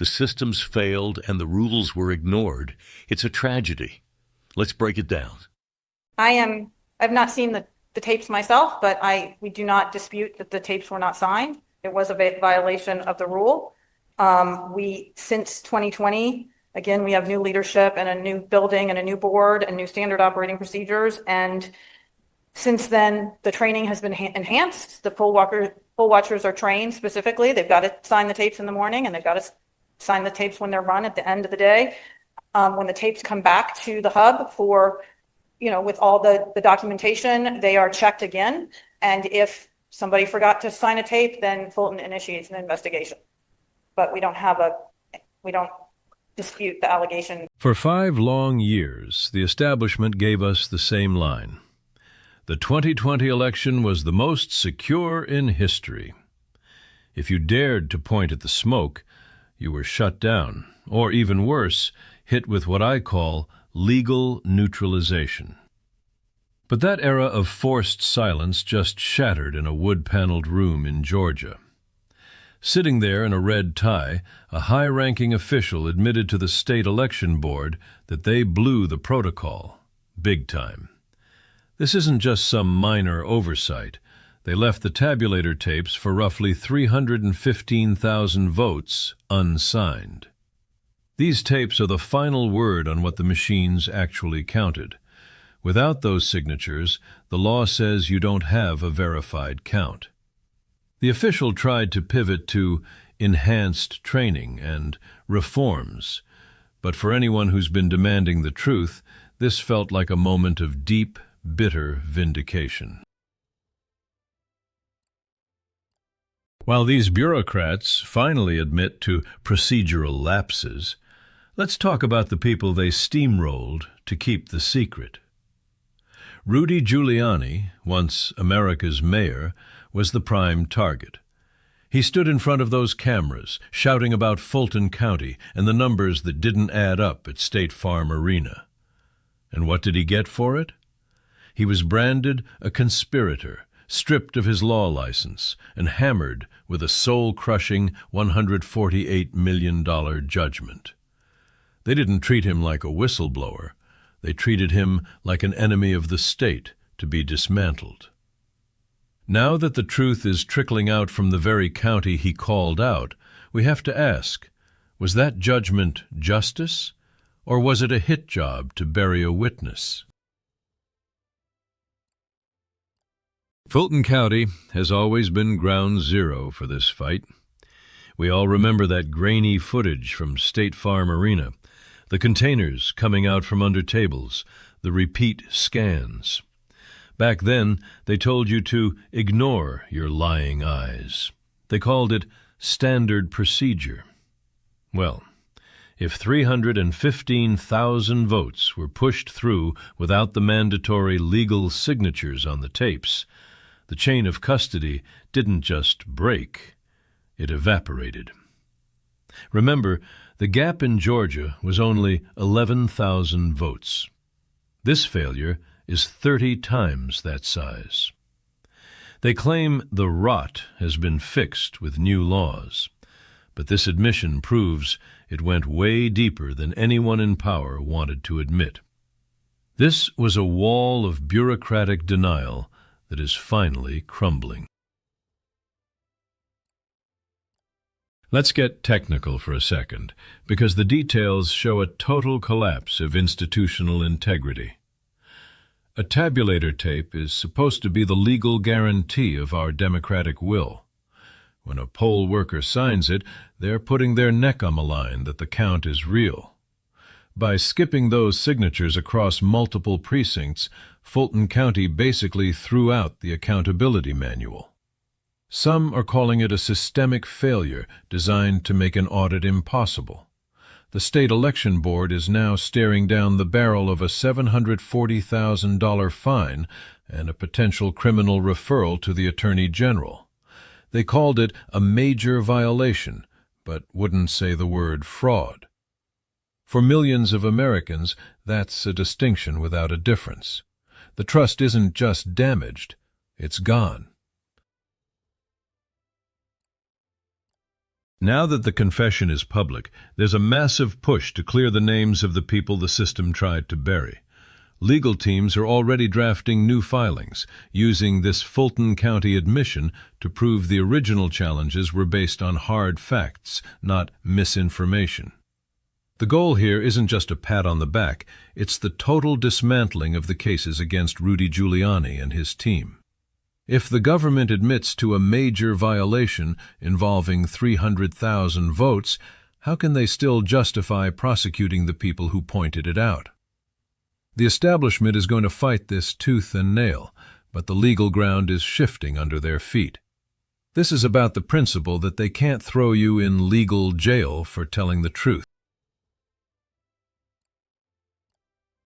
The systems failed and the rules were ignored. It's a tragedy. Let's break it down. I've not seen the tapes myself, but we do not dispute that the tapes were not signed. It was a violation of the rule. Since 2020, again, we have new leadership and a new building and a new board and new standard operating procedures. And since then, the training has been enhanced. The poll watchers are trained specifically. They've got to sign the tapes in the morning and they've got to sign the tapes when they're run at the end of the day. When the tapes come back to the hub for, with all the documentation, they are checked again. And if somebody forgot to sign a tape, then Fulton initiates an investigation. But we don't dispute the allegation. For 5 long years, the establishment gave us the same line. The 2020 election was the most secure in history. If you dared to point at the smoke, you were shut down, or even worse, hit with what I call legal neutralization. But that era of forced silence just shattered in a wood-paneled room in Georgia. Sitting there in a red tie, a high-ranking official admitted to the state election board that they blew the protocol, big time. This isn't just some minor oversight. They left the tabulator tapes for roughly 315,000 votes unsigned. These tapes are the final word on what the machines actually counted. Without those signatures, the law says you don't have a verified count. The official tried to pivot to enhanced training and reforms, but for anyone who's been demanding the truth, this felt like a moment of deep, bitter vindication. While these bureaucrats finally admit to procedural lapses, let's talk about the people they steamrolled to keep the secret. Rudy Giuliani, once America's mayor, was the prime target. He stood in front of those cameras, shouting about Fulton County and the numbers that didn't add up at State Farm Arena. And what did he get for it? He was branded a conspirator, stripped of his law license, and hammered with a soul-crushing $148 million judgment. They didn't treat him like a whistleblower. They treated him like an enemy of the state to be dismantled. Now that the truth is trickling out from the very county he called out, we have to ask, was that judgment justice, or was it a hit job to bury a witness? Fulton County has always been ground zero for this fight. We all remember that grainy footage from State Farm Arena, the containers coming out from under tables, the repeat scans. Back then, they told you to ignore your lying eyes. They called it standard procedure. Well, if 315,000 votes were pushed through without the mandatory legal signatures on the tapes, the chain of custody didn't just break, it evaporated. Remember, the gap in Georgia was only 11,000 votes. This failure is 30 times that size. They claim the rot has been fixed with new laws, but this admission proves it went way deeper than anyone in power wanted to admit. This was a wall of bureaucratic denial that is finally crumbling. Let's get technical for a second, because the details show a total collapse of institutional integrity. A tabulator tape is supposed to be the legal guarantee of our democratic will. When a poll worker signs it, they're putting their neck on the line that the count is real. By skipping those signatures across multiple precincts, Fulton County basically threw out the accountability manual. Some are calling it a systemic failure designed to make an audit impossible. The state election board is now staring down the barrel of a $740,000 fine and a potential criminal referral to the Attorney General. They called it a major violation, but wouldn't say the word fraud. For millions of Americans, that's a distinction without a difference. The trust isn't just damaged, it's gone. Now that the confession is public, there's a massive push to clear the names of the people the system tried to bury. Legal teams are already drafting new filings, using this Fulton County admission to prove the original challenges were based on hard facts, not misinformation. The goal here isn't just a pat on the back, it's the total dismantling of the cases against Rudy Giuliani and his team. If the government admits to a major violation involving 300,000 votes, how can they still justify prosecuting the people who pointed it out? The establishment is going to fight this tooth and nail, but the legal ground is shifting under their feet. This is about the principle that they can't throw you in legal jail for telling the truth.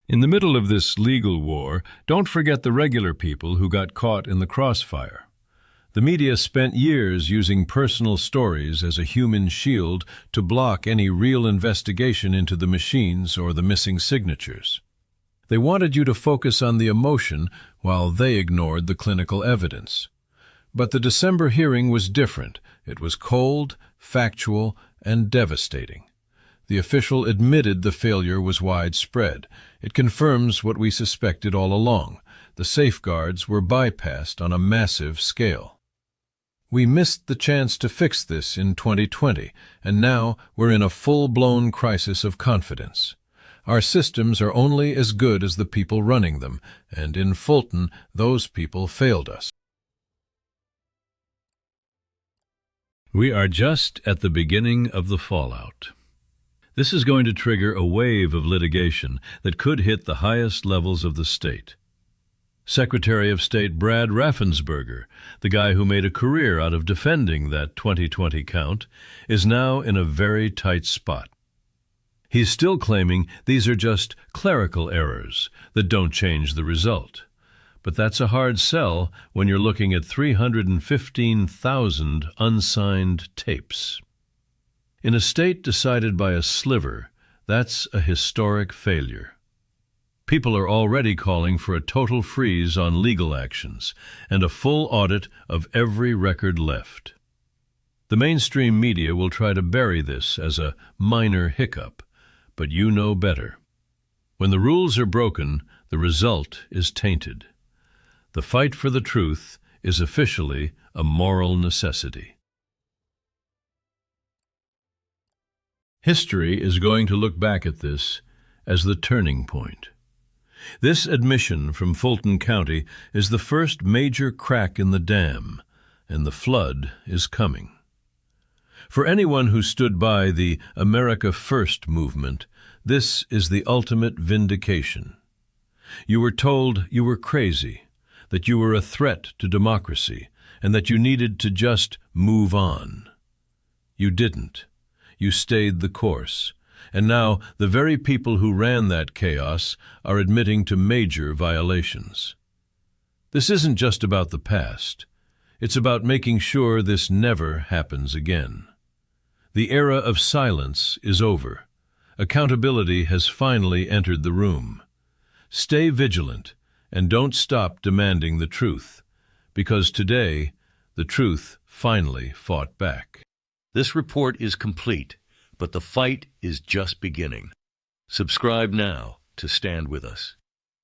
In the middle of this legal war, don't forget the regular people who got caught in the crossfire. The media spent years using personal stories as a human shield to block any real investigation into the machines or the missing signatures. They wanted you to focus on the emotion while they ignored the clinical evidence. But the December hearing was different. It was cold, factual, and devastating. The official admitted the failure was widespread. It confirms what we suspected all along. The safeguards were bypassed on a massive scale. We missed the chance to fix this in 2020, and now we're in a full-blown crisis of confidence. Our systems are only as good as the people running them, and in Fulton, those people failed us. We are just at the beginning of the fallout. This is going to trigger a wave of litigation that could hit the highest levels of the state. Secretary of State Brad Raffensperger, the guy who made a career out of defending that 2020 count, is now in a very tight spot. He's still claiming these are just clerical errors that don't change the result. But that's a hard sell when you're looking at 315,000 unsigned tapes. In a state decided by a sliver, that's a historic failure. People are already calling for a total freeze on legal actions and a full audit of every record left. The mainstream media will try to bury this as a minor hiccup, but you know better. When the rules are broken, the result is tainted. The fight for the truth is officially a moral necessity. History is going to look back at this as the turning point. This admission from Fulton County is the first major crack in the dam, and the flood is coming. For anyone who stood by the America First movement, this is the ultimate vindication. You were told you were crazy, that you were a threat to democracy, and that you needed to just move on. You didn't. You stayed the course, and now the very people who ran that chaos are admitting to major violations. This isn't just about the past. It's about making sure this never happens again. The era of silence is over. Accountability has finally entered the room. Stay vigilant and don't stop demanding the truth, because today the truth finally fought back. This report is complete, but the fight is just beginning. Subscribe now to stand with us.